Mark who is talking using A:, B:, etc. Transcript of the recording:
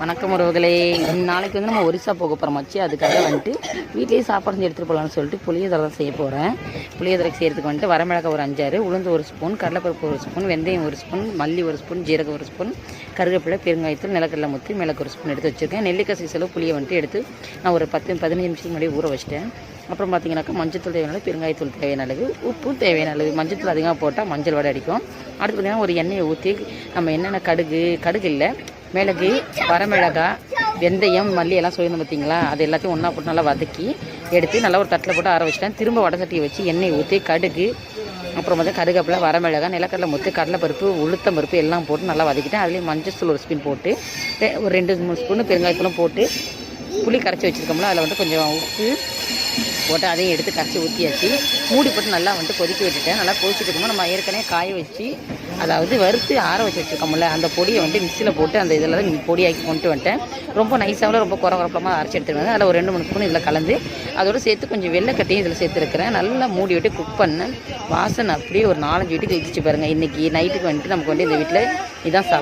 A: வணக்கம் உறவுகளே. நாளைக்கு வந்து நம்ம ஒரிசா போக போகிறோமாச்சு. அதுக்காக வந்துட்டு வீட்லேயே சாப்பாடு செஞ்சு எடுத்துகிட்டு போகலான்னு சொல்லிட்டு புளியோதரை தான் செய்ய போகிறேன். புளியோதரைக்கு செய்கிறதுக்கு வந்துட்டு வரமிளகாய் ஒரு 5-6, உளுந்து 1 ஸ்பூன், கடலைப்பருப்பு 1 ஸ்பூன், வெந்தயம் 1 ஸ்பூன், மல்லி 1 ஸ்பூன், ஜீரகம் 1 ஸ்பூன், கருவேப்பிலை, பெருங்காயத்தூள், நிலக்கடலை முத்து, மிளகு 1 ஸ்பூன் எடுத்து வச்சுருக்கேன். நெல்லிக்காய் சீசளவு புளியை வந்துட்டு எடுத்து நான் ஒரு 10-15 நிமிஷத்துக்கு முன்னாடி ஊற வச்சிட்டேன். அப்புறம் பார்த்தீங்கன்னாக்கா மஞ்சத்தூள் தேவையான அளவு, பெருங்காயத்தூள் தேவையான அளவு, உப்பு தேவையான அளவு. மஞ்சத்தூள் அதிகமாக போட்டால் மஞ்சள் வடை அடிக்கும். அடுத்து பார்த்திங்கன்னா ஒரு எண்ணெயை ஊற்றி நம்ம என்னென்ன கடுகு இல்லை, மிளகு, வரமிளகாய், வெந்தயம், மல்லி எல்லாம் சொல்லியிருந்தோம் பார்த்தீங்களா, அது எல்லாத்தையும் ஒன்றா போட்டு நல்லா வதக்கி எடுத்து நல்லா ஒரு தட்டில் போட்டு ஆற வச்சிட்டேன். திரும்ப வடை சட்டியை வச்சு எண்ணெய் ஊற்றி கடுகு, அப்புறம் வந்து கருவேப்பிலை, வரமிளகாய், நிலக்கடலை முத்து, கடலைப்பருப்பு, உளுத்தம் பருப்பு எல்லாம் போட்டு நல்லா வதக்கிட்டேன். அதுலேயும் மஞ்சள் 1 ஸ்பூன் போட்டு ஒரு 2-3 ஸ்பூன் பெருங்காயத்தூளும் போட்டு புளி கரைச்சி வச்சுருக்கோம்ல, அதில் வந்து கொஞ்சம் உப்பு போட்டு அதையும் எடுத்து கரைச்சி ஊற்றியாச்சு. மூடி போட்டு நல்லா வந்துட்டு கொதிக்க விட்டுட்டேன். நல்லா கொதிச்சுட்டு இருக்கும்போது நம்ம ஏற்கனவே காய வச்சு அதாவது வறுத்து ஆற வச்சு வச்சுருக்கோம்ல, அந்த பொடியை வந்து மிக்சியில் போட்டு அந்த இதில் பொடியாக்கி கொண்டு வந்துட்டேன். ரொம்ப நைஸாகவும் ரொம்ப குறகுறப்பமாக அரைச்சி எடுத்துருவேன். அதில் ஒரு 2-3 ஸ்பூன் இதில் கலந்து அதோடு சேர்த்து கொஞ்சம் வெள்ளைக்கட்டையும் இதில் சேர்த்துருக்கிறேன். நல்லா மூடி விட்டு குக் பண்ணேன். வாசனை அப்படியே ஒரு 4-5 வீட்டுக்கு இடிச்சு பாருங்கள். இன்றைக்கி நைட்டுக்கு வந்துட்டு நமக்கு வந்து இந்த வீட்டில் இதான் சாப்பிட்டு